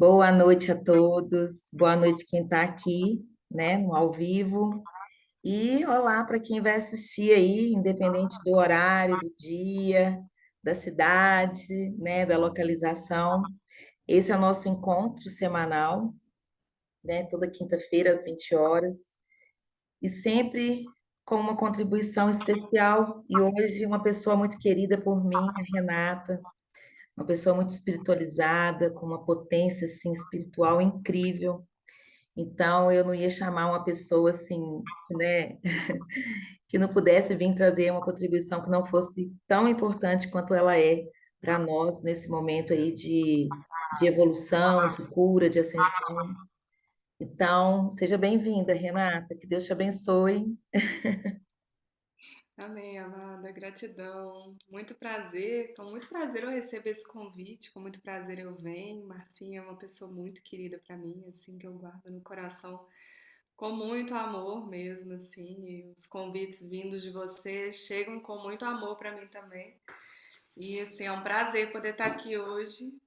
Boa noite a todos, boa noite quem está aqui, né, no ao vivo. E olá para quem vai assistir aí, independente do horário, do dia, da cidade, né, da localização. Esse é o nosso encontro semanal, né, toda quinta-feira às 20 horas, e sempre com uma contribuição especial. E hoje uma pessoa muito querida por mim, a Renata, uma pessoa muito espiritualizada, com uma potência assim espiritual incrível. Então, eu não ia chamar uma pessoa assim, né, que não pudesse vir trazer uma contribuição que não fosse tão importante quanto ela é para nós nesse momento aí de evolução, de cura, de ascensão. Então, seja bem-vinda, Renata, que Deus te abençoe. Amém, amada, gratidão. Muito prazer, com muito prazer eu recebo esse convite, com muito prazer eu venho. Marcinha é uma pessoa muito querida para mim, assim, que eu guardo no coração com muito amor mesmo, assim. E os convites vindos de você chegam com muito amor para mim também. E assim, é um prazer poder estar aqui hoje.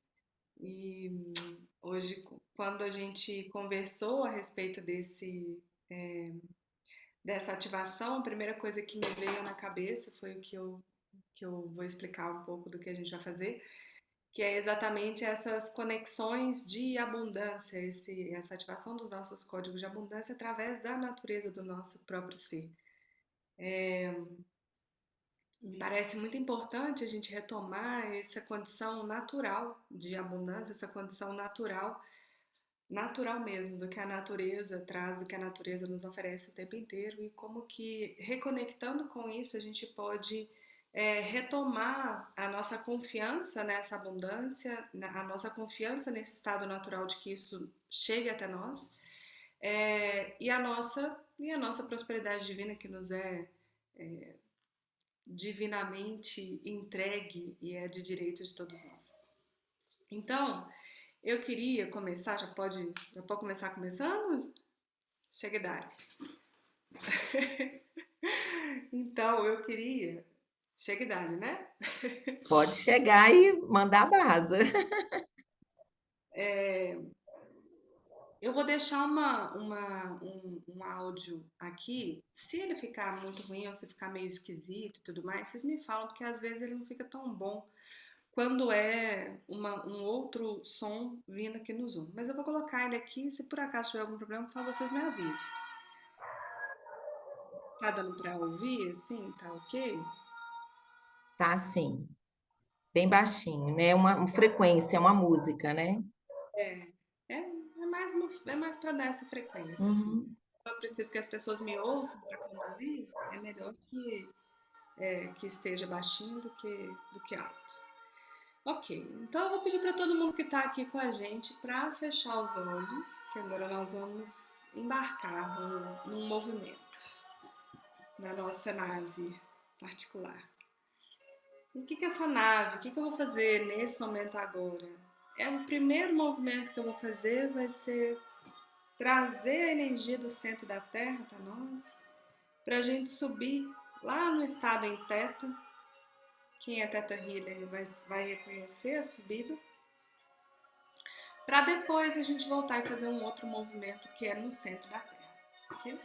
E hoje, quando a gente conversou a respeito dessa ativação, a primeira coisa que me veio na cabeça foi o que eu vou explicar um pouco do que a gente vai fazer, que é exatamente essas conexões de abundância, essa ativação dos nossos códigos de abundância através da natureza do nosso próprio ser. Me parece muito importante a gente retomar essa condição natural de abundância, essa condição natural, natural mesmo, do que a natureza traz, do que a natureza nos oferece o tempo inteiro e como que reconectando com isso a gente pode retomar a nossa confiança nessa abundância, a nossa confiança nesse estado natural de que isso chegue até nós e a nossa prosperidade divina que nos é divinamente entregue e é de direito de todos nós. Então, eu queria começar, já pode começar começando? Chega idade. Então, eu queria. Chega idade, né? Pode chegar e mandar a brasa. Eu vou deixar um áudio aqui. Se ele ficar muito ruim ou se ficar meio esquisito e tudo mais, vocês me falam, porque às vezes ele não fica tão bom quando é um outro som vindo aqui no Zoom. Mas eu vou colocar ele aqui. Se por acaso tiver algum problema, por favor, vocês me avisem. Tá dando pra ouvir? Assim, tá ok? Tá assim, bem baixinho, né? Uma frequência, uma música, né? É, é mais para dar essa frequência, assim. Uhum. Eu preciso que as pessoas me ouçam para conduzir, é melhor que esteja baixinho do que alto. Ok, então eu vou pedir para todo mundo que está aqui com a gente para fechar os olhos, que agora nós vamos embarcar num movimento na nossa nave particular. O que é essa nave? O que eu vou fazer nesse momento agora? O primeiro movimento que eu vou fazer vai ser trazer a energia do centro da Terra para nós, para a gente subir lá no estado em Teta. Quem é Teta Healer vai reconhecer a subida, para depois a gente voltar e fazer um outro movimento que é no centro da Terra. Ok?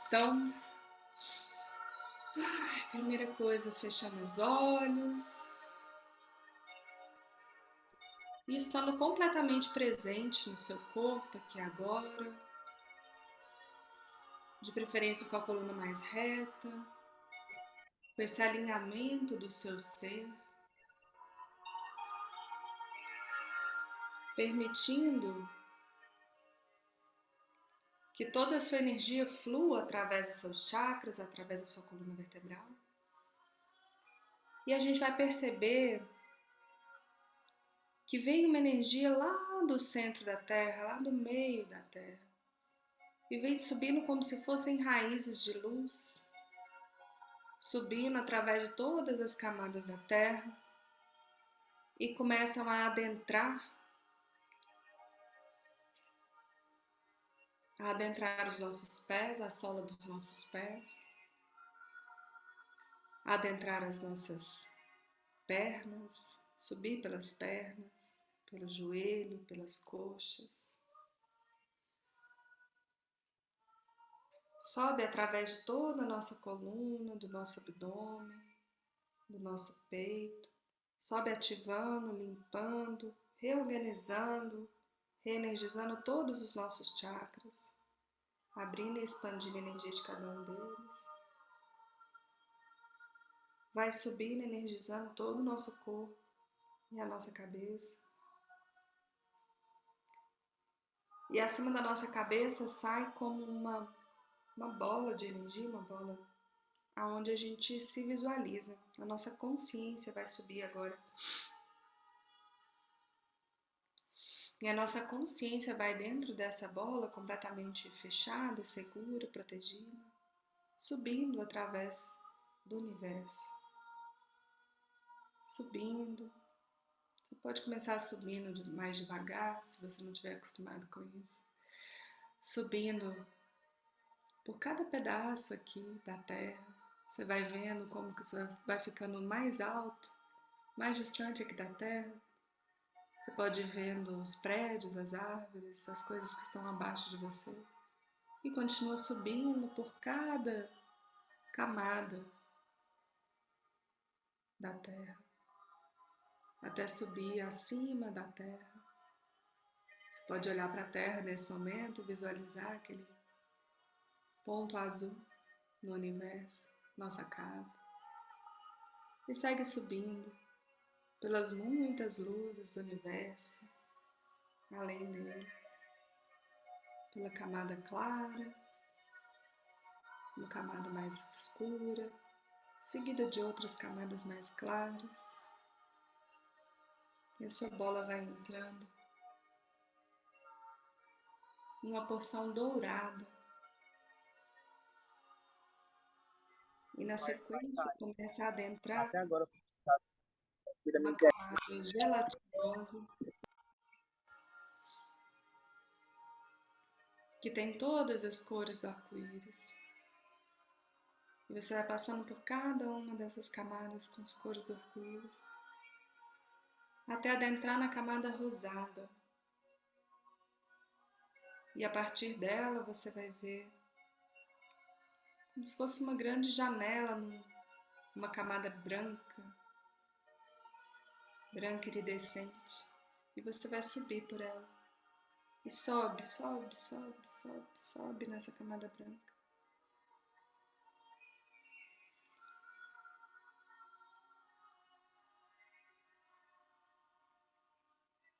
Então, primeira coisa, fechando os olhos e estando completamente presente no seu corpo aqui agora, de preferência com a coluna mais reta, com esse alinhamento do seu ser, permitindo que toda a sua energia flua através dos seus chakras, através da sua coluna vertebral. E a gente vai perceber que vem uma energia lá do centro da Terra, lá do meio da Terra, e vem subindo como se fossem raízes de luz, subindo através de todas as camadas da Terra e começam a adentrar os nossos pés, a sola dos nossos pés, adentrar as nossas pernas, subir pelas pernas, pelo joelho, pelas coxas. Sobe através de toda a nossa coluna, do nosso abdômen, do nosso peito. Sobe ativando, limpando, reorganizando, reenergizando todos os nossos chakras, abrindo e expandindo a energia de cada um deles. Vai subindo, energizando todo o nosso corpo e a nossa cabeça. E acima da nossa cabeça sai como uma bola de energia, uma bola aonde a gente se visualiza. A nossa consciência vai subir agora. E a nossa consciência vai dentro dessa bola completamente fechada, segura, protegida, subindo através do universo. Subindo. Você pode começar subindo mais devagar, se você não estiver acostumado com isso. Subindo por cada pedaço aqui da Terra. Você vai vendo como que você vai ficando mais alto, mais distante aqui da Terra. Você pode ir vendo os prédios, as árvores, as coisas que estão abaixo de você. E continua subindo por cada camada da Terra, até subir acima da Terra. Você pode olhar para a Terra nesse momento, visualizar aquele ponto azul no universo, nossa casa. E segue subindo pelas muitas luzes do universo, além dele, pela camada clara, uma camada mais escura, seguida de outras camadas mais claras. E a sua bola vai entrando numa porção dourada. E na sequência começa a adentrar uma camada gelatinosa que tem todas as cores do arco-íris. E você vai passando por cada uma dessas camadas com as cores do arco-íris, até adentrar na camada rosada. E a partir dela você vai ver como se fosse uma grande janela numa camada branca, branca iridescente. E você vai subir por ela. E sobe, sobe, sobe, sobe, sobe nessa camada branca.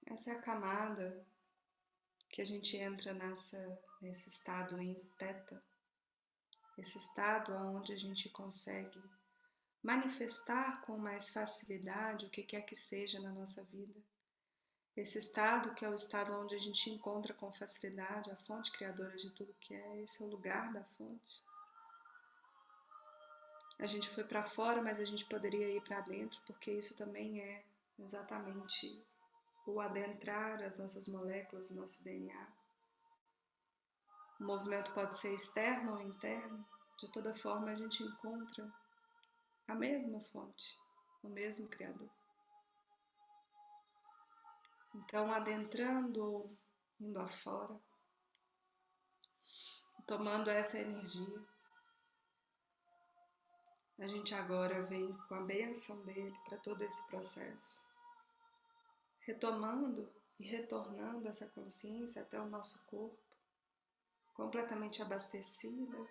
Essa é a camada que a gente entra nesse estado em Theta. Esse estado onde a gente consegue manifestar com mais facilidade o que quer que seja na nossa vida. Esse estado que é o estado onde a gente encontra com facilidade a fonte criadora de tudo que é, esse é o lugar da fonte. A gente foi para fora, mas a gente poderia ir para dentro, porque isso também é exatamente o adentrar as nossas moléculas, o nosso DNA. O movimento pode ser externo ou interno, de toda forma a gente encontra a mesma fonte, o mesmo Criador. Então, adentrando, indo afora, tomando essa energia, a gente agora vem com a bênção dele para todo esse processo, retomando e retornando essa consciência até o nosso corpo, completamente abastecida,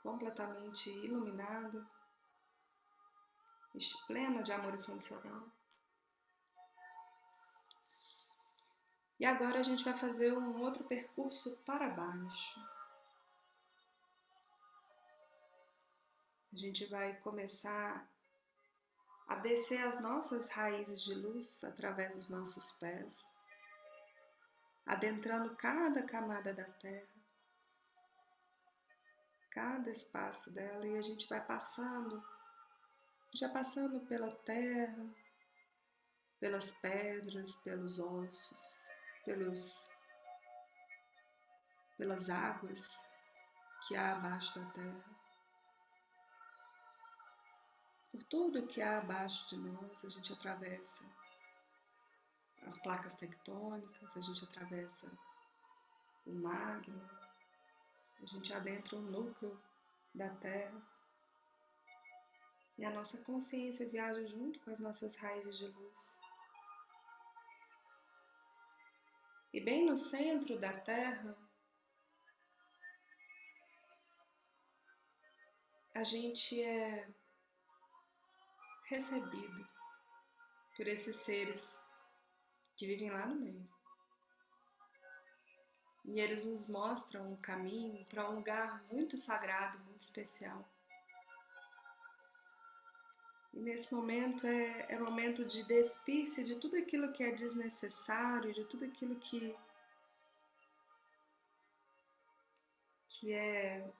completamente iluminada, plena de amor incondicional. E agora a gente vai fazer um outro percurso para baixo. A gente vai começar a descer as nossas raízes de luz através dos nossos pés, adentrando cada camada da Terra, cada espaço dela, e a gente vai passando, já passando pela terra, pelas pedras, pelos ossos, pelas águas que há abaixo da terra. por tudo que há abaixo de nós. A gente atravessa as placas tectônicas, a gente atravessa o magma, a gente adentra o núcleo da Terra e a nossa consciência viaja junto com as nossas raízes de luz. E bem no centro da Terra, a gente é recebido por esses seres que vivem lá no meio. E eles nos mostram um caminho para um lugar muito sagrado, muito especial. E nesse momento é momento de despir-se de tudo aquilo que é desnecessário, de tudo aquilo que é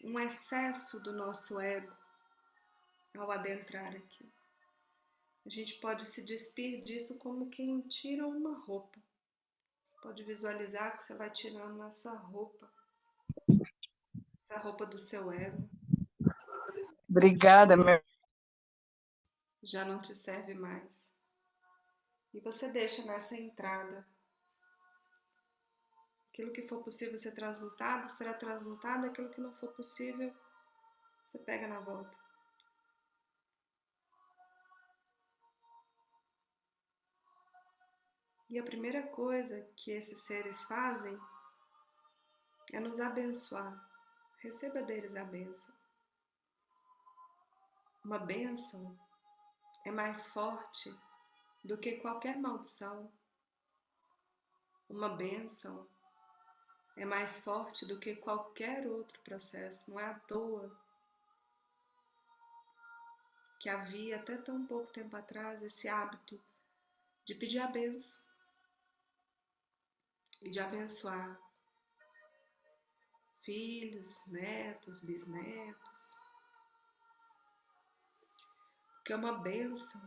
um excesso do nosso ego ao adentrar aqui. A gente pode se despir disso como quem tira uma roupa. Você pode visualizar que você vai tirando essa roupa do seu ego. Obrigada, meu. Já não te serve mais. E você deixa nessa entrada. Aquilo que for possível ser transmutado, será transmutado. Aquilo que não for possível, você pega na volta. E a primeira coisa que esses seres fazem é nos abençoar. Receba deles a bênção. Uma bênção é mais forte do que qualquer maldição. Uma bênção é mais forte do que qualquer outro processo. Não é à toa que havia até tão pouco tempo atrás esse hábito de pedir a bênção e de abençoar filhos, netos, bisnetos. Porque uma bênção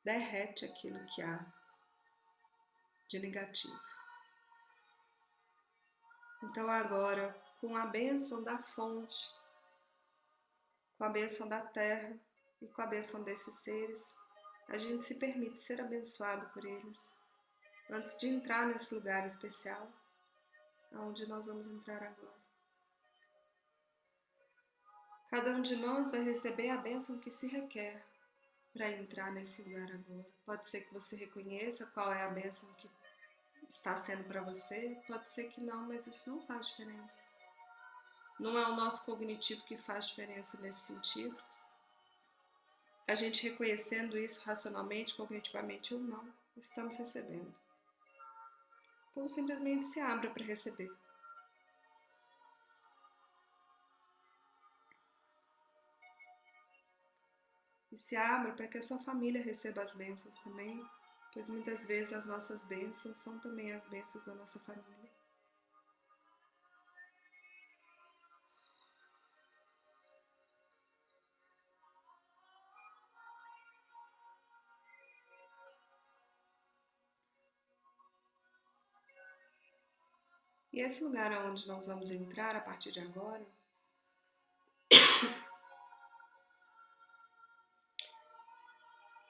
derrete aquilo que há de negativo. Então agora, com a bênção da fonte, com a bênção da terra e com a bênção desses seres, a gente se permite ser abençoado por eles, antes de entrar nesse lugar especial, aonde nós vamos entrar agora. Cada um de nós vai receber a bênção que se requer para entrar nesse lugar agora. Pode ser que você reconheça qual é a bênção que está sendo para você, pode ser que não, mas isso não faz diferença. Não é o nosso cognitivo que faz diferença nesse sentido. A gente reconhecendo isso racionalmente, cognitivamente ou não, estamos recebendo. Então simplesmente se abra para receber. E se abra para que a sua família receba as bênçãos também, pois muitas vezes as nossas bênçãos são também as bênçãos da nossa família. E esse lugar onde nós vamos entrar a partir de agora,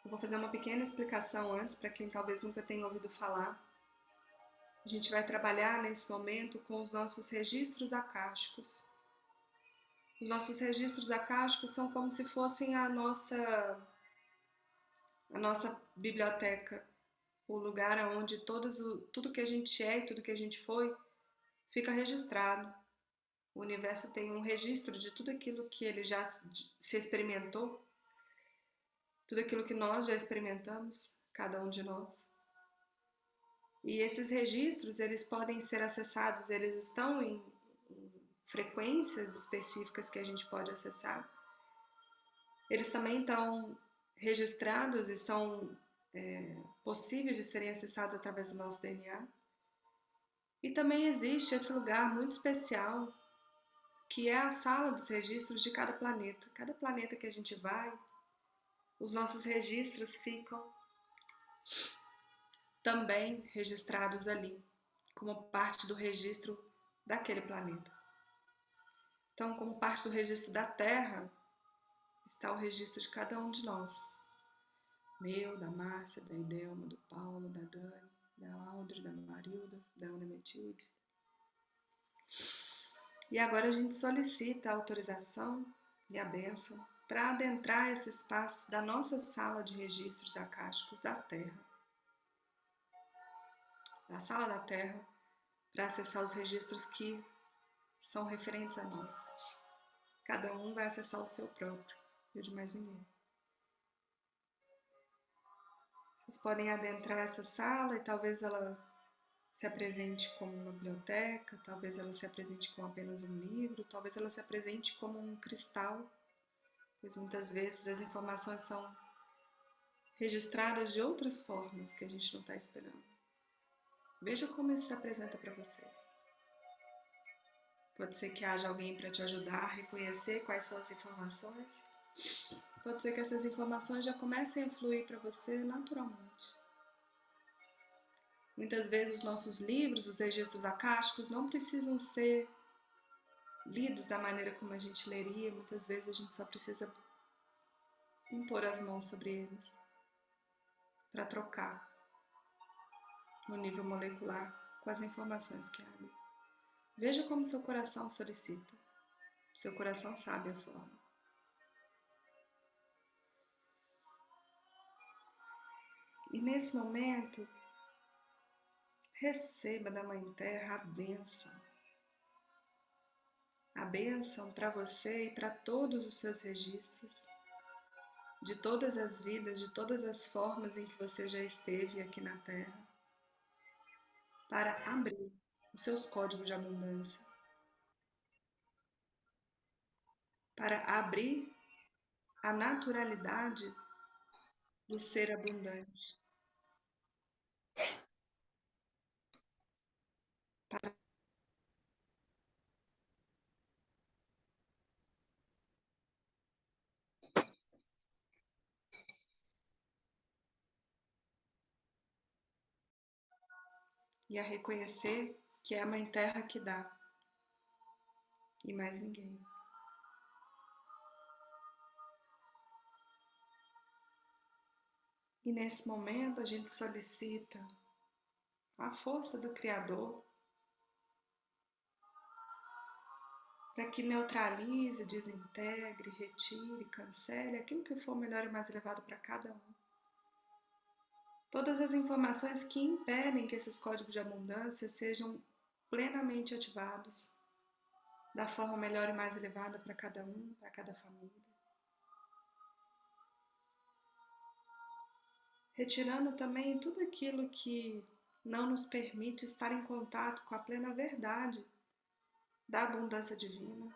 eu vou fazer uma pequena explicação antes para quem talvez nunca tenha ouvido falar. A gente vai trabalhar nesse momento com os nossos registros akáshicos. Os nossos registros akáshicos são como se fossem a nossa biblioteca, o lugar onde tudo que a gente é e tudo que a gente foi fica registrado. O universo tem um registro de tudo aquilo que ele já se experimentou, tudo aquilo que nós já experimentamos, cada um de nós. E esses registros, eles podem ser acessados, eles estão em frequências específicas que a gente pode acessar. Eles também estão registrados e são possíveis de serem acessados através do nosso DNA. E também existe esse lugar muito especial, que é a sala dos registros de cada planeta. Cada planeta que a gente vai, os nossos registros ficam também registrados ali, como parte do registro daquele planeta. Então, como parte do registro da Terra, está o registro de cada um de nós. Meu, da Márcia, da Idelma, do Paulo, da Dani, da Audrey, da Marilda, da Ana Matilde. E agora a gente solicita a autorização e a bênção para adentrar esse espaço da nossa sala de registros acásticos da Terra. Da sala da Terra, para acessar os registros que são referentes a nós. Cada um vai acessar o seu próprio e o de mais ninguém. Vocês podem adentrar essa sala e talvez ela se apresente como uma biblioteca, talvez ela se apresente com apenas um livro, talvez ela se apresente como um cristal, pois muitas vezes as informações são registradas de outras formas que a gente não está esperando. Veja como isso se apresenta para você. Pode ser que haja alguém para te ajudar a reconhecer quais são as informações. Pode ser que essas informações já comecem a fluir para você naturalmente. Muitas vezes os nossos livros, os registros acásticos, não precisam ser lidos da maneira como a gente leria. Muitas vezes a gente só precisa impor as mãos sobre eles para trocar no nível molecular com as informações que há ali. Veja como seu coração solicita. Seu coração sabe a forma. E nesse momento, receba da Mãe Terra a bênção. A bênção para você e para todos os seus registros, de todas as vidas, de todas as formas em que você já esteve aqui na Terra, para abrir os seus códigos de abundância, para abrir a naturalidade do ser abundante, para e a reconhecer que é a Mãe Terra que dá e mais ninguém. E nesse momento a gente solicita a força do Criador para que neutralize, desintegre, retire, cancele aquilo que for melhor e mais elevado para cada um. Todas as informações que impedem que esses códigos de abundância sejam plenamente ativados da forma melhor e mais elevada para cada um, para cada família. Retirando também tudo aquilo que não nos permite estar em contato com a plena verdade da abundância divina,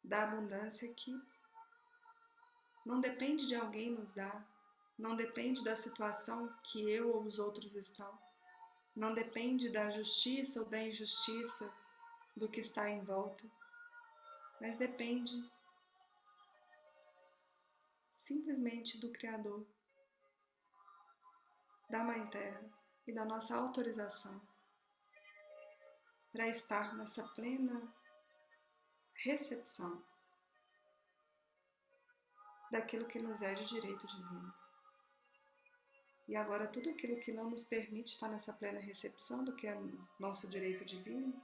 da abundância que não depende de alguém nos dar, não depende da situação que eu ou os outros estão, não depende da justiça ou da injustiça do que está em volta, mas depende simplesmente do Criador, da Mãe Terra e da nossa autorização para estar nessa plena recepção daquilo que nos é de direito divino. E agora tudo aquilo que não nos permite estar nessa plena recepção do que é nosso direito divino,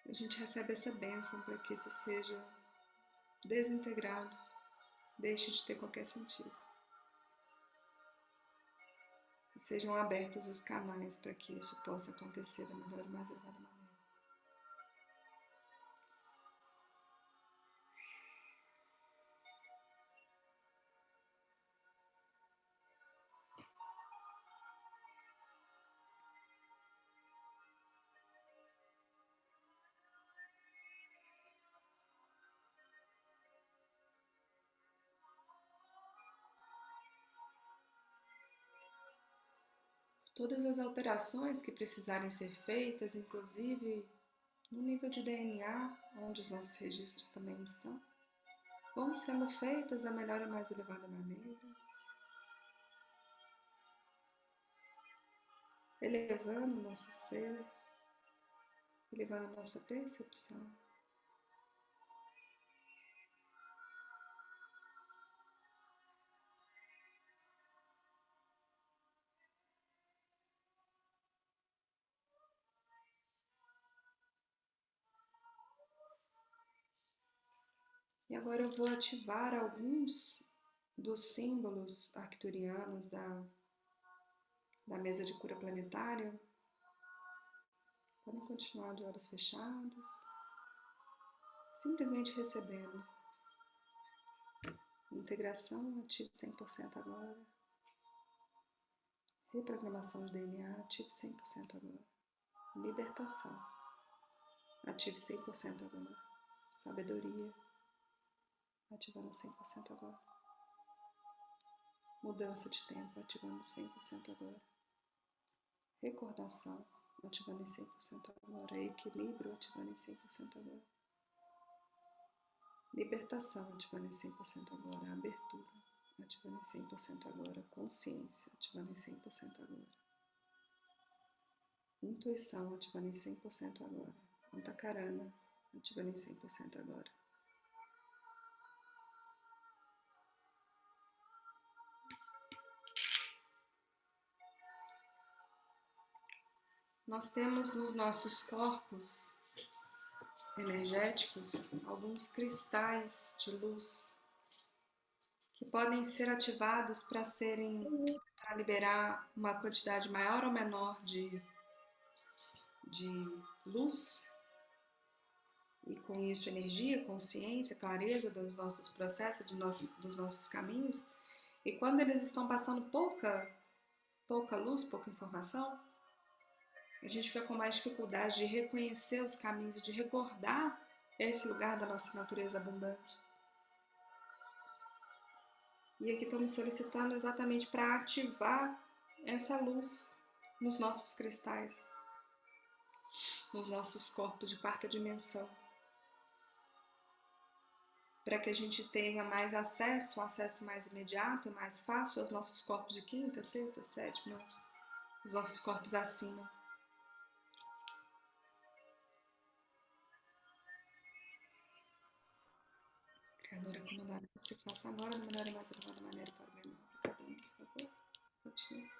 a gente recebe essa bênção para que isso seja desintegrado, deixe de ter qualquer sentido. E sejam abertos os canais para que isso possa acontecer da melhor e mais elevada maneira. Todas as alterações que precisarem ser feitas, inclusive no nível de DNA, onde os nossos registros também estão, vão sendo feitas da melhor e mais elevada maneira, elevando o nosso ser, elevando a nossa percepção. E agora eu vou ativar alguns dos símbolos arcturianos da mesa de cura planetária. Podem continuar de olhos fechados, simplesmente recebendo. Integração, ative 100% agora. Reprogramação de DNA, ative 100% agora. Libertação, ative 100% agora. Sabedoria, ativando 100% agora. Mudança de tempo, ativando 100% agora. Recordação, ativando em 100% agora. Equilíbrio, ativando em 100% agora. Libertação, ativando em 100% agora. Abertura, ativando em 100% agora. Consciência, ativando em 100% agora. Intuição, ativando em 100% agora. Antakarana, ativando em 100% agora. Nós temos nos nossos corpos energéticos alguns cristais de luz que podem ser ativados para liberar uma quantidade maior ou menor de luz e com isso energia, consciência, clareza dos nossos processos, dos nossos caminhos. E quando eles estão passando pouca luz, pouca informação, a gente fica com mais dificuldade de reconhecer os caminhos e de recordar esse lugar da nossa natureza abundante. E aqui estamos solicitando exatamente para ativar essa luz nos nossos cristais, nos nossos corpos de quarta dimensão, para que a gente tenha mais acesso, um acesso mais imediato, mais fácil aos nossos corpos de quinta, sexta, sétima, os nossos corpos acima. Criadora comandada, que se faça agora da melhor e mais elevada maneira para o bem para cada um, por favor. Continue.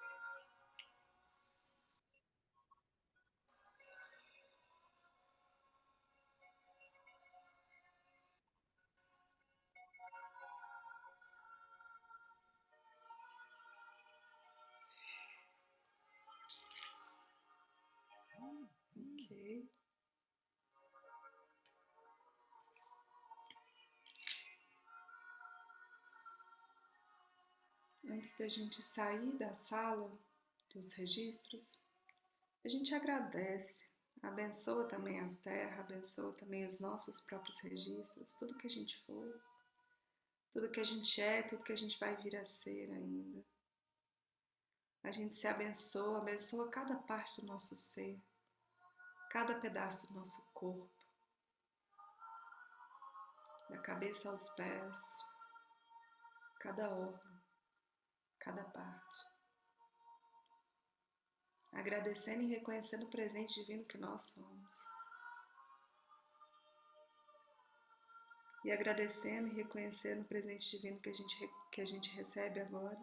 Ok. Antes da gente sair da sala dos registros, a gente agradece, abençoa também a Terra, abençoa também os nossos próprios registros, tudo que a gente foi, tudo que a gente é, tudo que a gente vai vir a ser ainda. A gente se abençoa, abençoa cada parte do nosso ser, cada pedaço do nosso corpo, da cabeça aos pés, cada órgão, cada parte. Agradecendo e reconhecendo o presente divino que nós somos. E agradecendo e reconhecendo o presente divino que a gente recebe agora.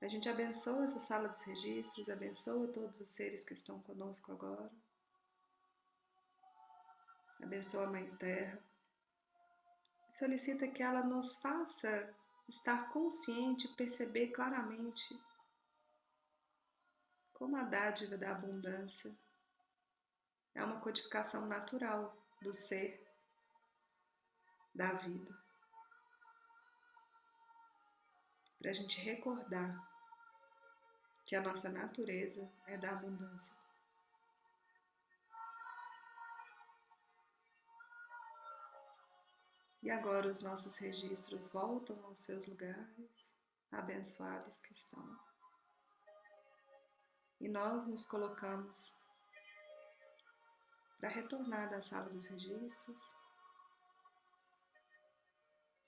A gente abençoa essa sala dos registros, abençoa todos os seres que estão conosco agora. Abençoa a Mãe Terra. E solicita que ela nos faça estar consciente e perceber claramente como a dádiva da abundância é uma codificação natural do ser, da vida. Para a gente recordar que a nossa natureza é da abundância. E agora os nossos registros voltam aos seus lugares, abençoados que estão. E nós nos colocamos para retornar da sala dos registros.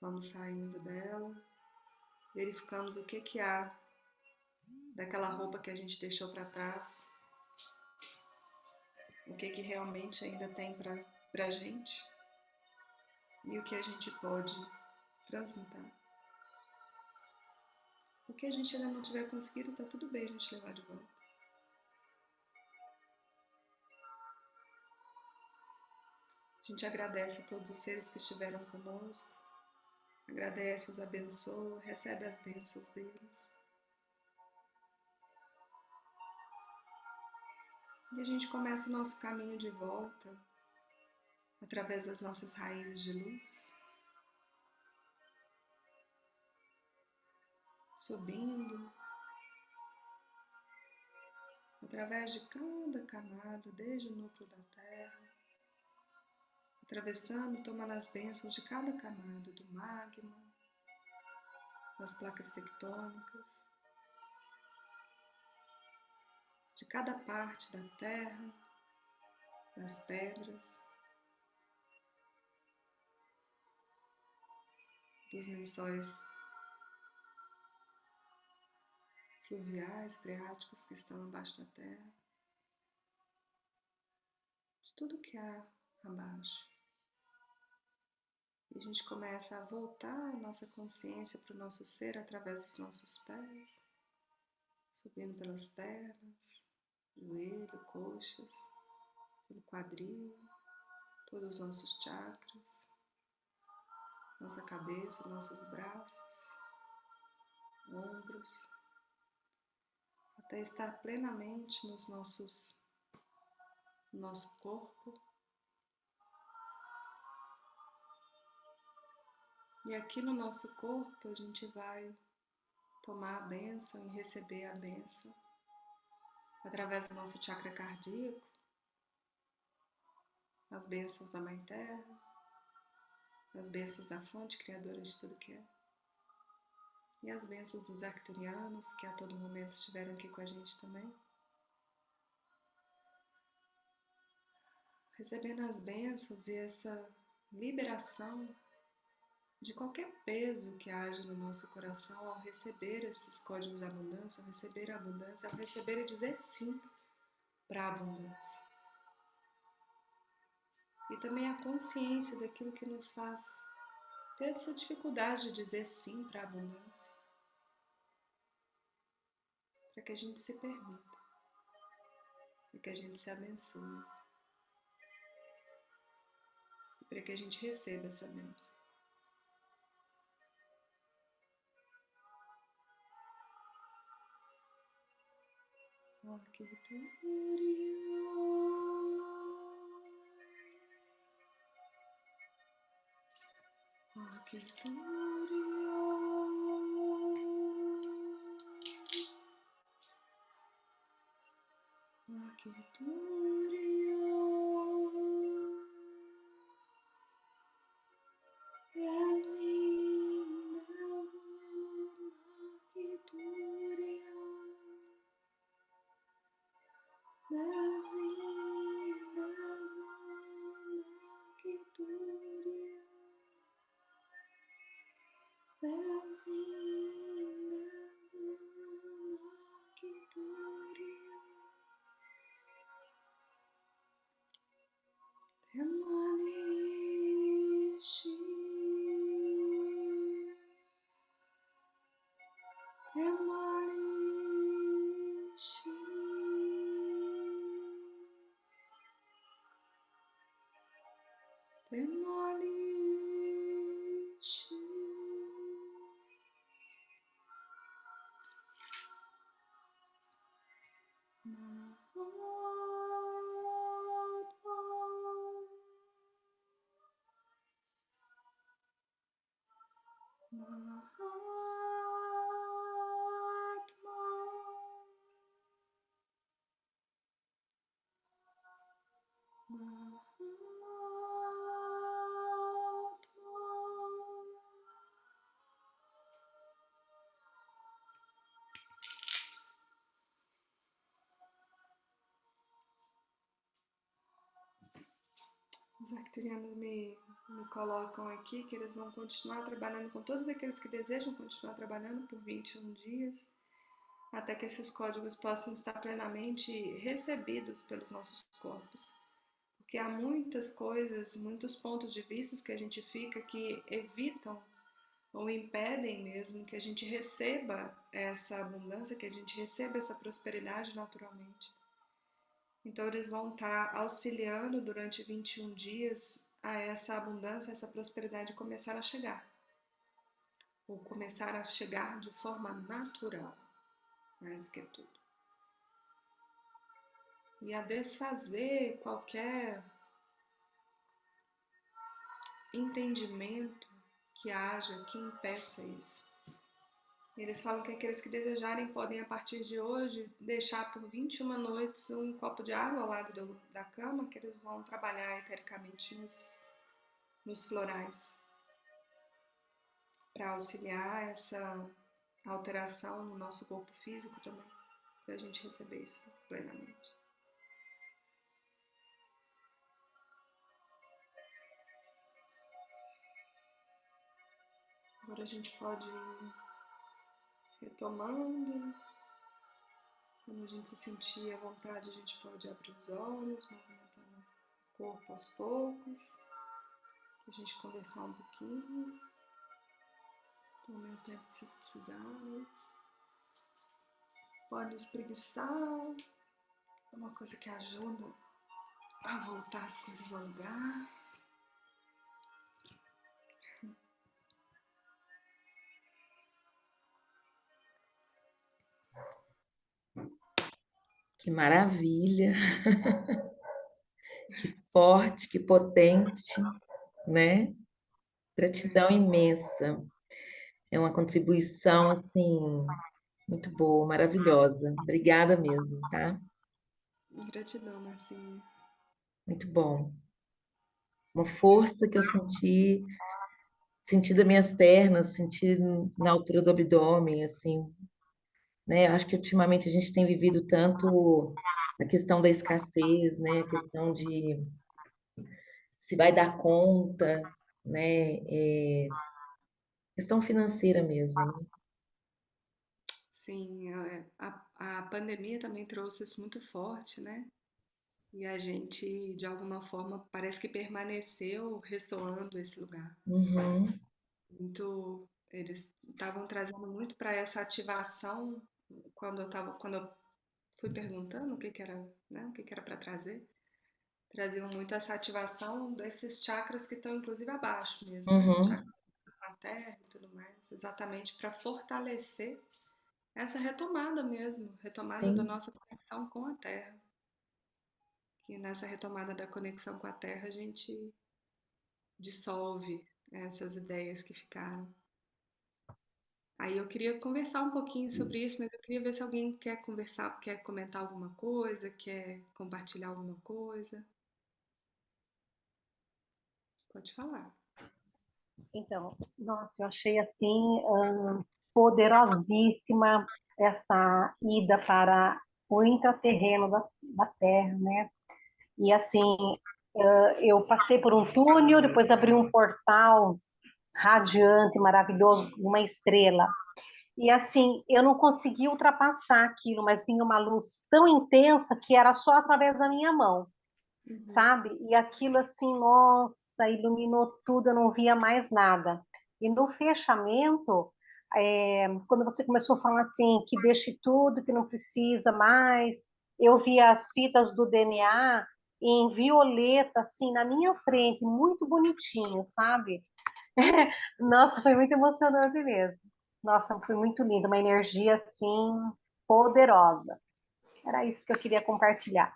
Vamos saindo dela, verificamos o que há daquela roupa que a gente deixou para trás, o que realmente ainda tem para a gente e o que a gente pode transmutar. O que a gente ainda não tiver conseguido, está tudo bem a gente levar de volta. A gente agradece a todos os seres que estiveram conosco, agradece, os abençoa, recebe as bênçãos deles. E a gente começa o nosso caminho de volta, através das nossas raízes de luz, subindo, através de cada camada, desde o núcleo da Terra, atravessando, tomando as bênçãos de cada camada, do magma, das placas tectônicas, de cada parte da Terra, das pedras, dos lençóis fluviais, freáticos que estão abaixo da Terra, de tudo que há abaixo. E a gente começa a voltar a nossa consciência para o nosso ser através dos nossos pés, subindo pelas pernas, joelho, coxas, pelo quadril, todos os nossos chakras, nossa cabeça, nossos braços, ombros, até estar plenamente no nosso corpo. E aqui no nosso corpo a gente vai tomar a bênção e receber a bênção através do nosso chakra cardíaco, as bênçãos da Mãe Terra, as bênçãos da fonte criadora de tudo que é, e as bênçãos dos arcturianos que a todo momento estiveram aqui com a gente também. Recebendo as bênçãos e essa liberação de qualquer peso que haja no nosso coração ao receber esses códigos da abundância, ao receber a abundância, ao receber e dizer sim para a abundância. E também a consciência daquilo que nos faz ter essa dificuldade de dizer sim para a abundância, para que a gente se permita, para que a gente se abençoe, e para que a gente receba essa bênção. Os arcturianos me colocam aqui que eles vão continuar trabalhando com todos aqueles que desejam continuar trabalhando por 21 dias, até que esses códigos possam estar plenamente recebidos pelos nossos corpos. Porque há muitas coisas, muitos pontos de vista que a gente fica que evitam ou impedem mesmo que a gente receba essa abundância, que a gente receba essa prosperidade naturalmente. Então eles vão estar auxiliando durante 21 dias a essa abundância, essa prosperidade começar a chegar, ou começar a chegar de forma natural, mais do que tudo. E a desfazer qualquer entendimento que haja que impeça isso. Eles falam que aqueles que desejarem podem, a partir de hoje, deixar por 21 noites um copo de água ao lado da cama, que eles vão trabalhar etericamente nos florais, para auxiliar essa alteração no nosso corpo físico também, para a gente receber isso plenamente. Agora a gente pode ir retomando. Quando a gente se sentir à vontade, a gente pode abrir os olhos, movimentando o corpo aos poucos, para a gente conversar um pouquinho. Tome o tempo que vocês precisarem. Pode espreguiçar, é uma coisa que ajuda a voltar as coisas ao lugar. Que maravilha, que forte, que potente, né? Gratidão imensa. É uma contribuição, assim, muito boa, maravilhosa. Obrigada mesmo, tá? Gratidão, Marcinha. Muito bom. Uma força que eu senti das minhas pernas, senti na altura do abdômen, assim, né? Acho que ultimamente a gente tem vivido tanto a questão da escassez, né? A questão de se vai dar conta, né? Questão financeira mesmo, né? Sim, a pandemia também trouxe isso muito forte, né? E a gente, de alguma forma, parece que permaneceu ressoando esse lugar. Uhum, Muito, eles estavam trazendo muito para essa ativação quando eu fui perguntando o que era, né, o que era para trazer, traziam muito essa ativação desses chakras que estão inclusive abaixo mesmo, né? O uhum, chakra da terra e tudo mais, exatamente para fortalecer essa retomada mesmo, retomada da sim, nossa conexão com a terra. Que nessa retomada da conexão com a terra a gente dissolve essas ideias que ficaram. Aí eu queria conversar um pouquinho sobre isso, mas eu queria ver se alguém quer conversar, quer comentar alguma coisa, quer compartilhar alguma coisa. Pode falar. Então, nossa, eu achei assim poderosíssima essa ida para o intraterreno da Terra, né? E assim, eu passei por um túnel, depois abri um portal radiante, maravilhoso, uma estrela. E assim, eu não consegui ultrapassar aquilo, mas vinha uma luz tão intensa que era só através da minha mão, Uhum. sabe? E aquilo assim, nossa, iluminou tudo, eu não via mais nada. E no fechamento, quando você começou a falar assim, que deixe tudo, que não precisa mais, eu vi as fitas do DNA em violeta, assim, na minha frente, muito bonitinho, sabe? Nossa, foi muito emocionante mesmo. Nossa, foi muito lindo, uma energia assim poderosa. Era isso que eu queria compartilhar.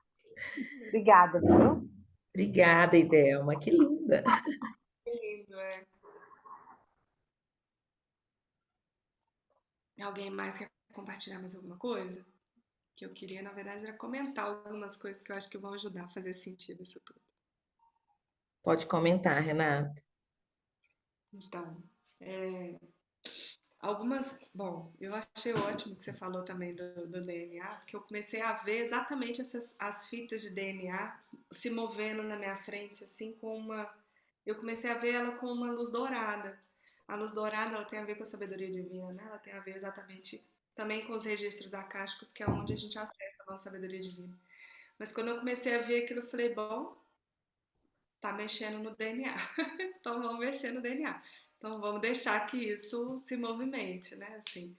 Obrigada, viu? obrigada, Idelma, que linda. Que lindo, é. Alguém mais quer compartilhar mais alguma coisa? Que eu queria, na verdade, era comentar algumas coisas que eu acho que vão ajudar a fazer sentido isso tudo. Pode comentar, Renata. Então, bom, eu achei ótimo que você falou também do DNA, porque eu comecei a ver exatamente as fitas de DNA se movendo na minha frente, assim, eu comecei a ver ela com uma luz dourada. A luz dourada, ela tem a ver com a sabedoria divina, né? Ela tem a ver exatamente também com os registros acásticos, que é onde a gente acessa a nossa sabedoria divina. Mas quando eu comecei a ver aquilo, eu falei, bom, tá mexendo no DNA. Então vamos mexer no DNA. Então vamos deixar que isso se movimente, né? Assim.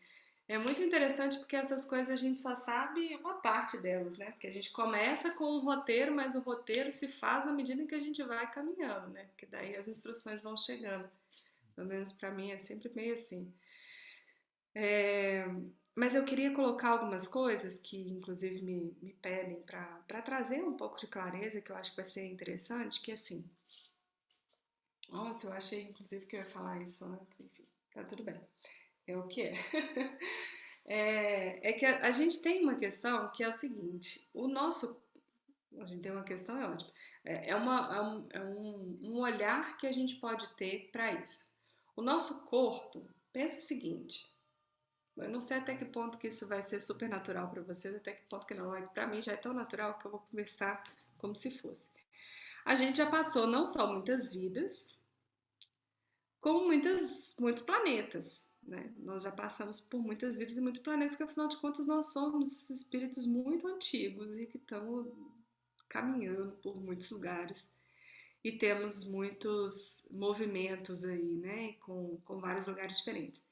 É muito interessante porque essas coisas a gente só sabe uma parte delas, né? Porque a gente começa com um roteiro, mas o roteiro se faz na medida em que a gente vai caminhando, né? Porque daí as instruções vão chegando. Pelo menos para mim é sempre meio assim. É, mas eu queria colocar algumas coisas que, inclusive, me pedem para trazer um pouco de clareza, que eu acho que vai ser interessante, que assim. Nossa, eu achei, inclusive, que eu ia falar isso antes, enfim, tá tudo bem. É o que é. É que a gente tem uma questão que é o seguinte: o nosso. A gente tem uma questão, é ótimo. É um olhar que a gente pode ter para isso. O nosso corpo, pensa o seguinte: eu não sei até que ponto que isso vai ser super natural para vocês, até que ponto que não. Para mim já é tão natural que eu vou conversar como se fosse. A gente já passou não só muitas vidas, como muitos planetas, né? Nós já passamos por muitas vidas e muitos planetas, porque afinal de contas nós somos espíritos muito antigos e que estão caminhando por muitos lugares e temos muitos movimentos aí, né? Com vários lugares diferentes.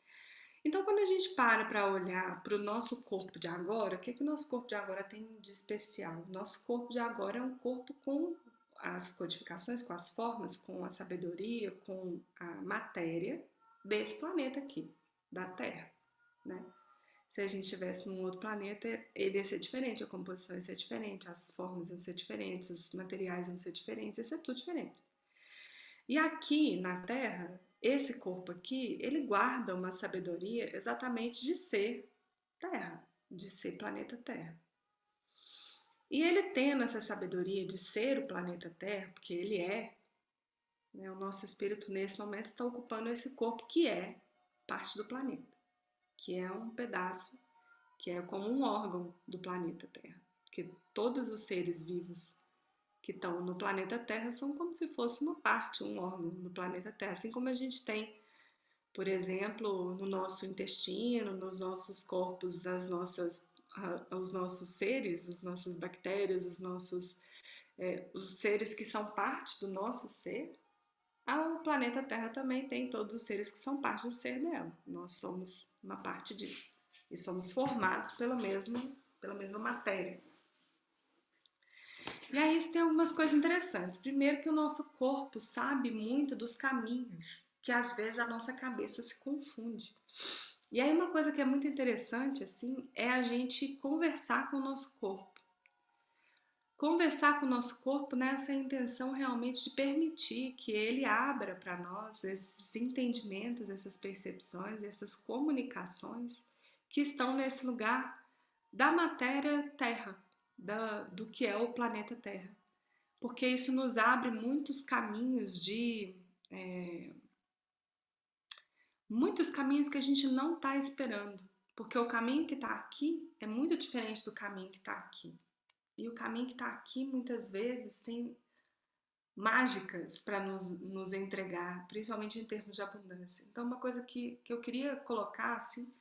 Então, quando a gente para olhar para o nosso corpo de agora, o que, que o nosso corpo de agora tem de especial? O nosso corpo de agora é um corpo com as codificações, com as formas, com a sabedoria, com a matéria desse planeta aqui, da Terra, né? Se a gente estivesse num outro planeta, ele ia ser diferente, a composição ia ser diferente, as formas iam ser diferentes, os materiais iam ser diferentes, ia ser tudo diferente. E aqui na Terra, esse corpo aqui, ele guarda uma sabedoria exatamente de ser Terra, de ser planeta Terra. E ele tendo essa sabedoria de ser o planeta Terra, porque ele é, né, o nosso espírito nesse momento está ocupando esse corpo que é parte do planeta, que é um pedaço, que é como um órgão do planeta Terra. Porque todos os seres vivos que estão no planeta Terra são como se fosse uma parte, um órgão do planeta Terra, assim como a gente tem, por exemplo, no nosso intestino, nos nossos corpos, os nossos seres, as nossas bactérias, os seres que são parte do nosso ser. O planeta Terra também tem todos os seres que são parte do ser dela. Nós somos uma parte disso e somos formados pela mesma matéria. E aí isso tem algumas coisas interessantes. Primeiro que o nosso corpo sabe muito dos caminhos, que às vezes a nossa cabeça se confunde. E aí uma coisa que é muito interessante assim é a gente conversar com o nosso corpo. Conversar com o nosso corpo nessa intenção realmente de permitir que ele abra para nós esses entendimentos, essas percepções, essas comunicações que estão nesse lugar da matéria Terra, do que é o planeta Terra. Porque isso nos abre muitos caminhos muitos caminhos que a gente não está esperando, porque o caminho que está aqui é muito diferente do caminho que está aqui, e o caminho que está aqui muitas vezes tem mágicas para nos entregar, principalmente em termos de abundância. Então uma coisa que eu queria colocar assim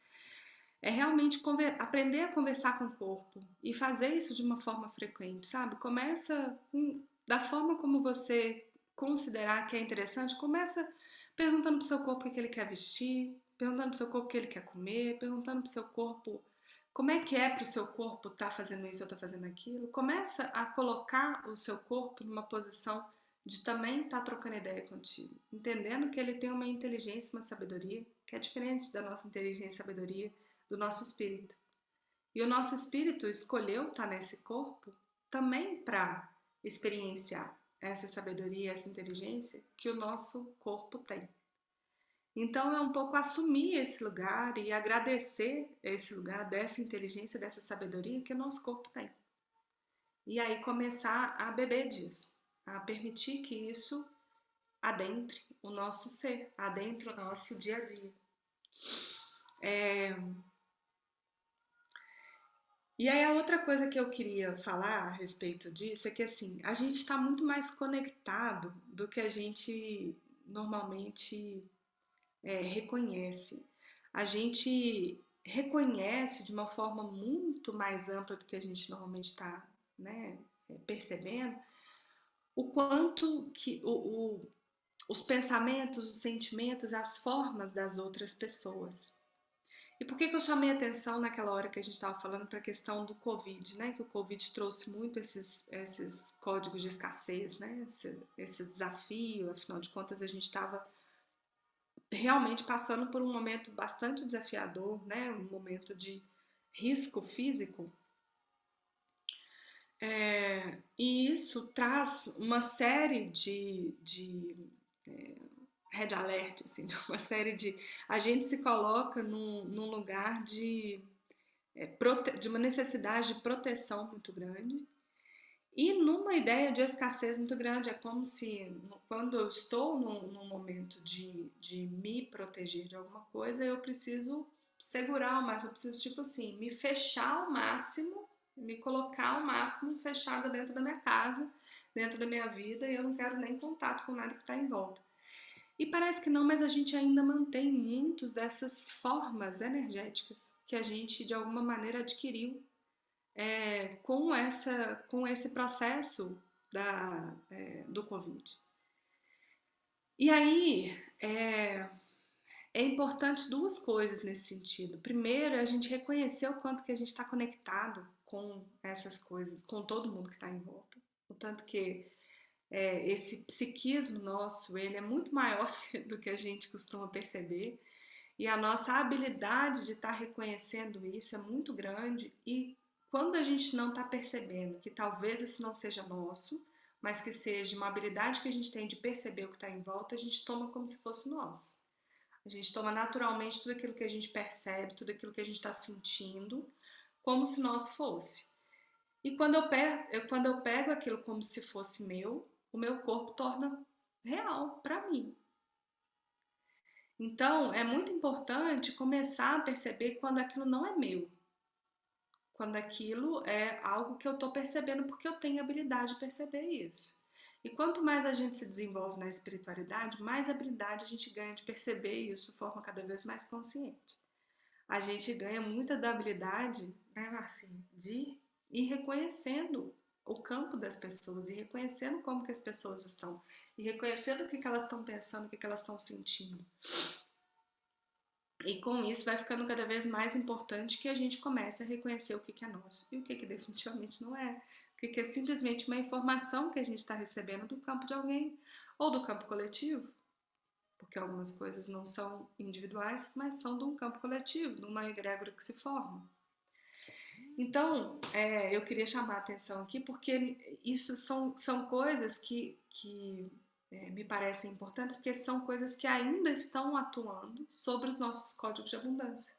é realmente aprender a conversar com o corpo e fazer isso de uma forma frequente, sabe? Começa da forma como você considerar que é interessante, começa perguntando pro seu corpo o que ele quer vestir, perguntando pro seu corpo o que ele quer comer, perguntando pro seu corpo como é que é pro seu corpo estar fazendo isso ou estar fazendo aquilo. Começa a colocar o seu corpo numa posição de também estar trocando ideia contigo, entendendo que ele tem uma inteligência, uma sabedoria que é diferente da nossa inteligência e sabedoria do nosso espírito. E o nosso espírito escolheu estar nesse corpo também para experienciar essa sabedoria, essa inteligência que o nosso corpo tem. Então é um pouco assumir esse lugar e agradecer esse lugar dessa inteligência, dessa sabedoria que o nosso corpo tem. E aí começar a beber disso, a permitir que isso adentre o nosso ser, adentre o nosso dia a dia. E aí a outra coisa que eu queria falar a respeito disso é que assim, a gente está muito mais conectado do que a gente normalmente reconhece. A gente reconhece de uma forma muito mais ampla do que a gente normalmente está, né, percebendo, o quanto que os pensamentos, os sentimentos, as formas das outras pessoas. E por que que eu chamei atenção naquela hora que a gente estava falando para a questão do Covid, né? Que o Covid trouxe muito esses códigos de escassez, né? Esse desafio, afinal de contas, a gente estava realmente passando por um momento bastante desafiador, né? Um momento de risco físico. E isso traz uma série de red alert, assim, uma série de... A gente se coloca num lugar de uma necessidade de proteção muito grande e numa ideia de escassez muito grande. É como se, quando eu estou num momento de me proteger de alguma coisa, eu preciso segurar ao máximo, eu preciso, tipo assim, me fechar ao máximo, me colocar ao máximo fechada dentro da minha casa, dentro da minha vida, e eu não quero nem contato com nada que está em volta. E parece que não, mas a gente ainda mantém muitas dessas formas energéticas que a gente, de alguma maneira, adquiriu com esse processo do Covid. E aí, é importante duas coisas nesse sentido. Primeiro, a gente reconhecer o quanto que a gente está conectado com essas coisas, com todo mundo que está em volta. O tanto que esse psiquismo nosso, ele é muito maior do que a gente costuma perceber, e a nossa habilidade de estar reconhecendo isso é muito grande. E quando a gente não está percebendo que talvez isso não seja nosso, mas que seja uma habilidade que a gente tem de perceber o que está em volta, a gente toma como se fosse nosso. A gente toma naturalmente tudo aquilo que a gente percebe, tudo aquilo que a gente está sentindo, como se nosso fosse. E quando eu pego aquilo como se fosse meu, o meu corpo torna real para mim. Então, é muito importante começar a perceber quando aquilo não é meu. Quando aquilo é algo que eu estou percebendo porque eu tenho habilidade de perceber isso. E quanto mais a gente se desenvolve na espiritualidade, mais habilidade a gente ganha de perceber isso de forma cada vez mais consciente. A gente ganha muita da habilidade, né, assim, de ir reconhecendo o campo das pessoas, e reconhecendo como que as pessoas estão, e reconhecendo o que elas estão pensando, o que elas estão sentindo. E com isso vai ficando cada vez mais importante que a gente comece a reconhecer o que é nosso e o que definitivamente não é. O que é simplesmente uma informação que a gente está recebendo do campo de alguém ou do campo coletivo. Porque algumas coisas não são individuais, mas são de um campo coletivo, de uma egrégora que se forma. Então, eu queria chamar a atenção aqui porque isso são coisas que me parecem importantes, porque são coisas que ainda estão atuando sobre os nossos códigos de abundância.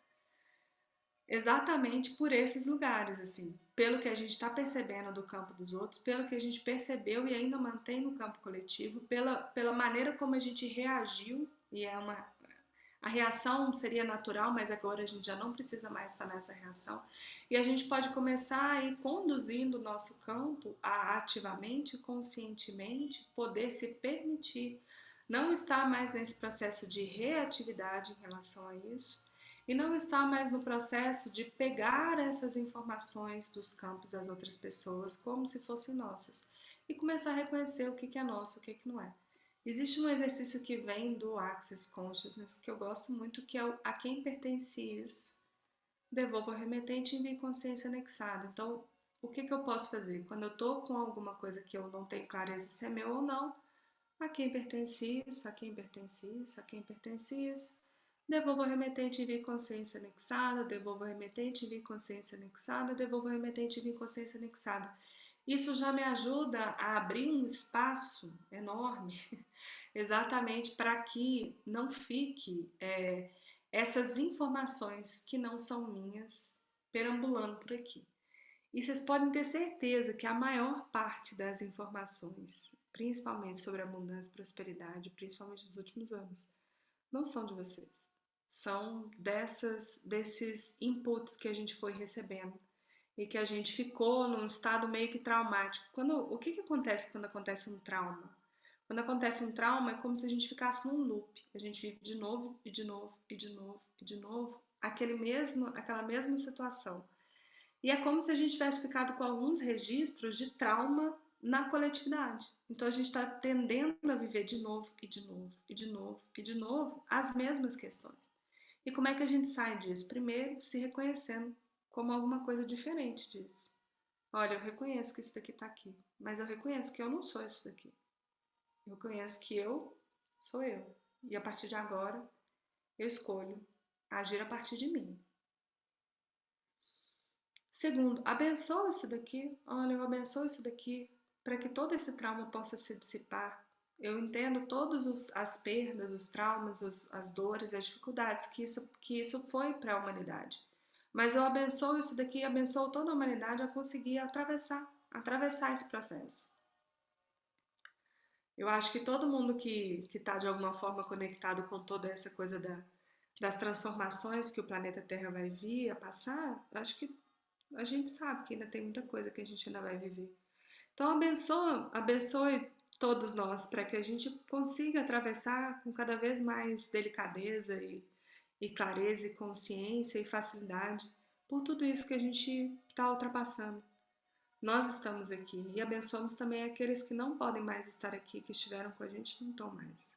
Exatamente por esses lugares, assim, pelo que a gente está percebendo do campo dos outros, pelo que a gente percebeu e ainda mantém no campo coletivo, pela maneira como a gente reagiu, e a reação seria natural, mas agora a gente já não precisa mais estar nessa reação. E a gente pode começar a ir conduzindo o nosso campo a ativamente, conscientemente, poder se permitir não estar mais nesse processo de reatividade em relação a isso, e não estar mais no processo de pegar essas informações dos campos das outras pessoas como se fossem nossas, e começar a reconhecer o que é nosso, o que não é. Existe um exercício que vem do Access Consciousness, que eu gosto muito, que é o a quem pertence isso, devolva ao remetente e envie consciência anexada. Então, o que eu posso fazer? Quando eu estou com alguma coisa que eu não tenho clareza se é meu ou não, a quem pertence isso, a quem pertence isso, a quem pertence isso, devolva ao remetente e envie consciência anexada, devolva ao remetente e envie consciência anexada, devolva ao remetente e envie consciência anexada. Isso já me ajuda a abrir um espaço enorme, exatamente para que não fique essas informações que não são minhas perambulando por aqui. E vocês podem ter certeza que a maior parte das informações, principalmente sobre abundância e prosperidade, principalmente nos últimos anos, não são de vocês. São desses inputs que a gente foi recebendo e que a gente ficou num estado meio que traumático. O que acontece quando acontece um trauma? Quando acontece um trauma, é como se a gente ficasse num loop. A gente vive de novo, e de novo, e de novo, e de novo, aquela mesma situação. E é como se a gente tivesse ficado com alguns registros de trauma na coletividade. Então a gente está tendendo a viver de novo, e de novo, e de novo, e de novo, as mesmas questões. E como é que a gente sai disso? Primeiro, se reconhecendo como alguma coisa diferente disso. Olha, eu reconheço que isso daqui está aqui, mas eu reconheço que eu não sou isso daqui. Eu reconheço que eu sou eu. E a partir de agora, eu escolho agir a partir de mim. Segundo, abençoa isso daqui. Olha, eu abençoo isso daqui para que todo esse trauma possa se dissipar. Eu entendo todas as perdas, os traumas, as dores, as dificuldades que isso foi para a humanidade. Mas eu abençoo isso daqui, abençoo toda a humanidade a conseguir atravessar esse processo. Eu acho que todo mundo que está de alguma forma conectado com toda essa coisa das transformações que o planeta Terra vai vir a passar, acho que a gente sabe que ainda tem muita coisa que a gente ainda vai viver. Então abençoe todos nós para que a gente consiga atravessar com cada vez mais delicadeza e clareza e consciência e facilidade por tudo isso que a gente está ultrapassando. Nós estamos aqui e abençoamos também aqueles que não podem mais estar aqui, que estiveram com a gente e não estão mais.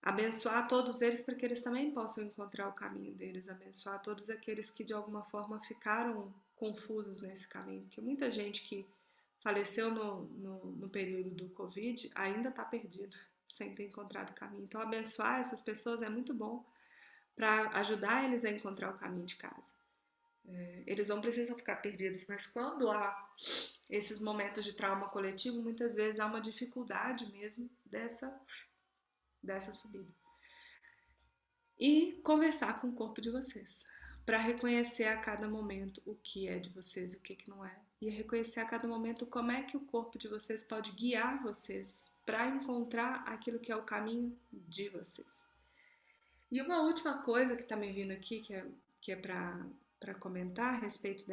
Abençoar todos eles para que eles também possam encontrar o caminho deles. Abençoar todos aqueles que de alguma forma ficaram confusos nesse caminho. Porque muita gente que faleceu no período do Covid ainda está perdido, sem ter encontrado o caminho. Então, abençoar essas pessoas é muito bom para ajudar eles a encontrar o caminho de casa. Eles não precisam ficar perdidos, mas quando há esses momentos de trauma coletivo, muitas vezes há uma dificuldade mesmo dessa subida. E conversar com o corpo de vocês, para reconhecer a cada momento o que é de vocês e o que não é. E reconhecer a cada momento como é que o corpo de vocês pode guiar vocês para encontrar aquilo que é o caminho de vocês. E uma última coisa que está me vindo aqui, que é para comentar a respeito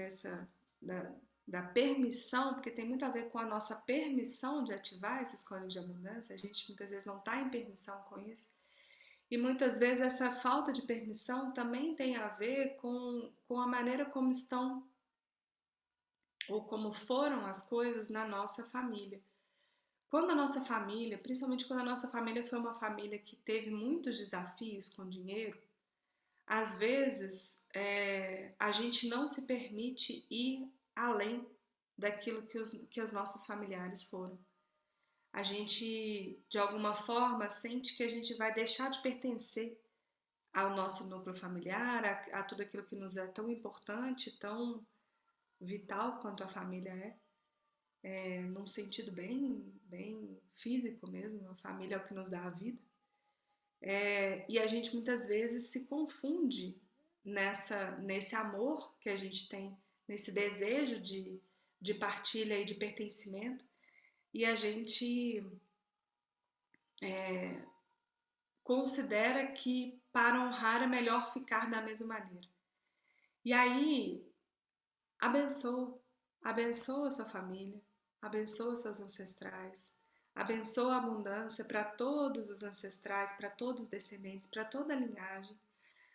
da permissão, porque tem muito a ver com a nossa permissão de ativar esses códigos de abundância. A gente muitas vezes não está em permissão com isso. E muitas vezes essa falta de permissão também tem a ver com a maneira como estão ou como foram as coisas na nossa família. Quando a nossa família, principalmente quando a nossa família foi uma família que teve muitos desafios com dinheiro, às vezes a gente não se permite ir além daquilo que os nossos familiares foram. A gente, de alguma forma, sente que a gente vai deixar de pertencer ao nosso núcleo familiar, a tudo aquilo que nos é tão importante, tão vital quanto a família num sentido bem físico mesmo. A família é o que nos dá a vida. E a gente muitas vezes se confunde nesse amor que a gente tem, nesse desejo de partilha e de pertencimento, e a gente considera que para honrar é melhor ficar da mesma maneira. E aí, abençoa a sua família, abençoa seus ancestrais, abençoa a abundância para todos os ancestrais, para todos os descendentes, para toda a linhagem.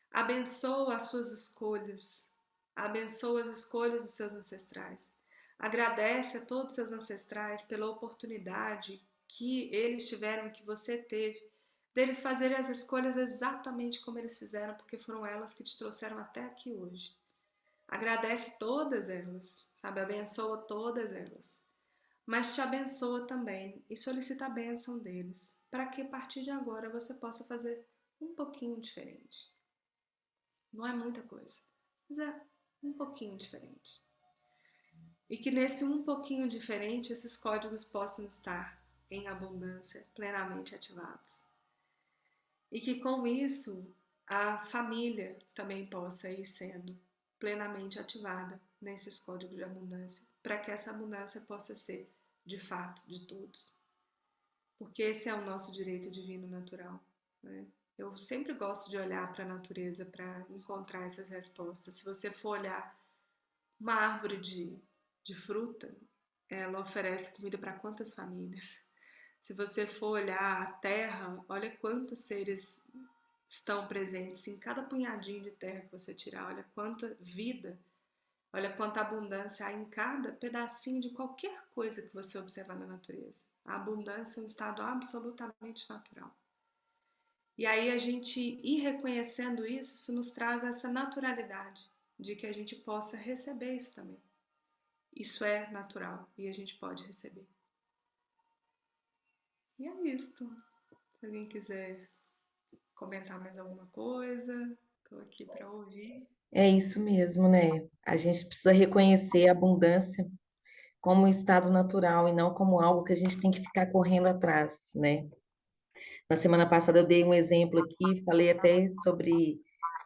Abençoa as suas escolhas, abençoa as escolhas dos seus ancestrais. Agradece a todos os seus ancestrais pela oportunidade que eles tiveram, que você teve, deles fazerem as escolhas exatamente como eles fizeram, porque foram elas que te trouxeram até aqui hoje. Agradece todas elas, sabe? Abençoa todas elas. Mas te abençoa também e solicita a bênção deles, para que a partir de agora você possa fazer um pouquinho diferente. Não é muita coisa, mas é um pouquinho diferente. E que nesse um pouquinho diferente, esses códigos possam estar em abundância, plenamente ativados. E que com isso, a família também possa ir sendo plenamente ativada nesses códigos de abundância, para que essa abundância possa ser, de fato, de todos. Porque esse é o nosso direito divino natural, né? Eu sempre gosto de olhar para a natureza para encontrar essas respostas. Se você for olhar uma árvore de fruta, ela oferece comida para quantas famílias? Se você for olhar a terra, olha quantos seres estão presentes em cada punhadinho de terra que você tirar, olha quanta vida, olha quanta abundância há em cada pedacinho de qualquer coisa que você observar na natureza. A abundância é um estado absolutamente natural. E aí a gente ir reconhecendo isso nos traz essa naturalidade de que a gente possa receber isso também. Isso é natural e a gente pode receber. E é isto. Se alguém quiser comentar mais alguma coisa, estou aqui para ouvir. É isso mesmo, né? A gente precisa reconhecer a abundância como um estado natural e não como algo que a gente tem que ficar correndo atrás, né? Na semana passada eu dei um exemplo aqui, falei até sobre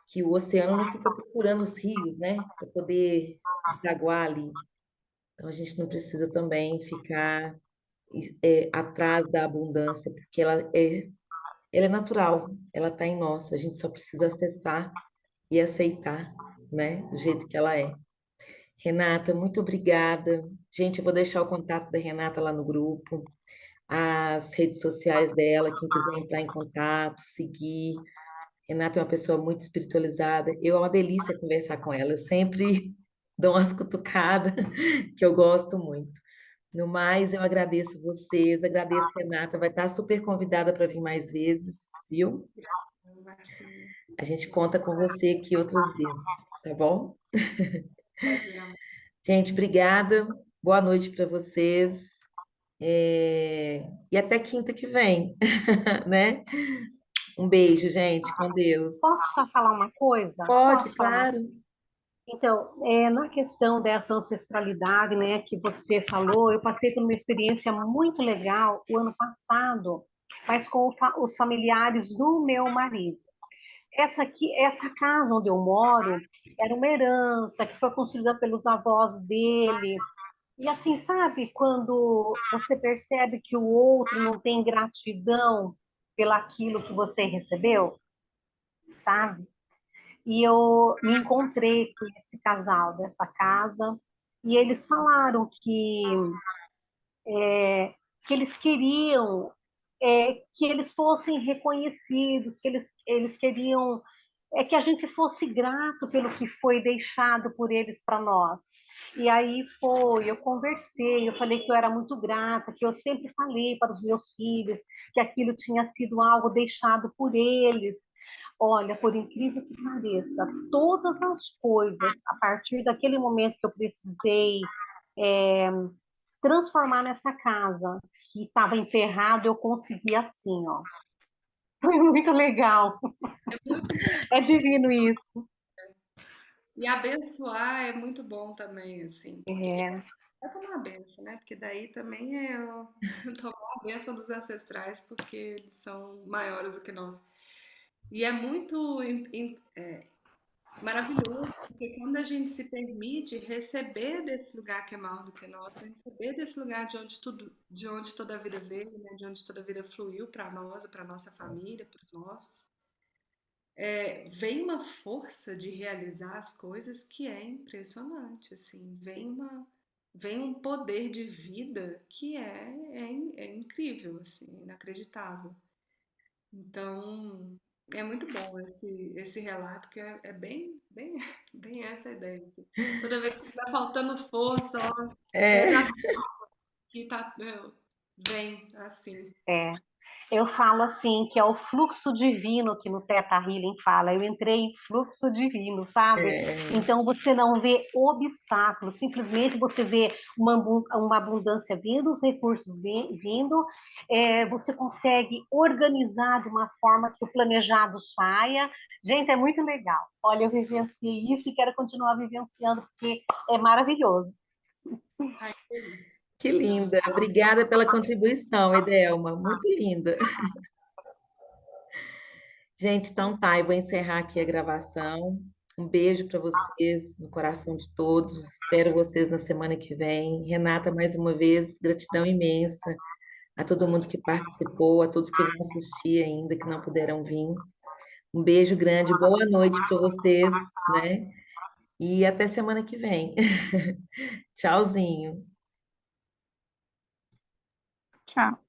que o oceano não fica procurando os rios, né, para poder desaguar ali. Então a gente não precisa também ficar atrás da abundância, porque ela é natural, ela está em nós. A gente só precisa acessar e aceitar, né, do jeito que ela é. Renata, muito obrigada. Gente, eu vou deixar o contato da Renata lá no grupo, as redes sociais dela, quem quiser entrar em contato, seguir. Renata é uma pessoa muito espiritualizada. É uma delícia conversar com ela. Eu sempre dou umas cutucadas que eu gosto muito. No mais, eu agradeço vocês, agradeço Renata, vai estar super convidada para vir mais vezes, viu? Marcinha. A gente conta com você aqui outras vezes, tá bom? Prazer, Gente, obrigada. Boa noite para vocês. E até quinta que vem, né? Um beijo, gente, com Deus. Posso só falar uma coisa? Pode, Posso falar uma. claro. Então, na questão dessa ancestralidade, né, que você falou, eu passei por uma experiência muito legal o ano passado, mas com os familiares do meu marido. Essa casa onde eu moro era uma herança que foi construída pelos avós dele. E assim, sabe, quando você percebe que o outro não tem gratidão pelaquilo que você recebeu, sabe? E eu me encontrei com esse casal dessa casa e eles falaram que eles queriam que eles fossem reconhecidos, que eles queriam que a gente fosse grato pelo que foi deixado por eles para nós. E aí eu conversei, eu falei que eu era muito grata, que eu sempre falei para os meus filhos que aquilo tinha sido algo deixado por eles. Olha, por incrível que pareça, todas as coisas, a partir daquele momento que eu precisei é, transformar nessa casa que estava enterrado, eu consegui assim, ó. Foi muito legal. é muito É divino isso. E abençoar é muito bom também, assim, porque É, é tomar a benção, né? Porque daí também é tomar a benção dos ancestrais, porque eles são maiores do que nós. E é muito maravilhoso, porque quando a gente se permite receber desse lugar que é maior do que nós, receber desse lugar de onde toda a vida veio, né? De onde toda a vida fluiu para nós, para nossa família, para os nossos. Vem uma força de realizar as coisas que é impressionante, assim, vem um poder de vida que é incrível, assim, inacreditável. Então, é muito bom esse relato, que é bem essa ideia, assim. Toda vez que está faltando força, ó, É, resgata que tá, vem assim. é. Eu falo assim, que é o fluxo divino que no Theta Healing fala. Eu entrei em fluxo divino, sabe? é, Então você não vê obstáculos, simplesmente você vê uma abundância vindo, os recursos vindo, você consegue organizar de uma forma que o planejado saia. Gente, é muito legal. Olha, eu vivenciei isso e quero continuar vivenciando, porque é maravilhoso. Ai, que delícia. que Não, linda. Obrigada pela contribuição, Edelma. Muito linda. Gente, então tá, eu vou encerrar aqui a gravação. Um beijo para vocês, no coração de todos. Espero vocês na semana que vem. Renata, mais uma vez, gratidão imensa a todo mundo que participou, a todos que vão assistir ainda, que não puderam vir. Um beijo grande, boa noite para vocês, né? E até semana que vem. Tchauzinho. Tchau.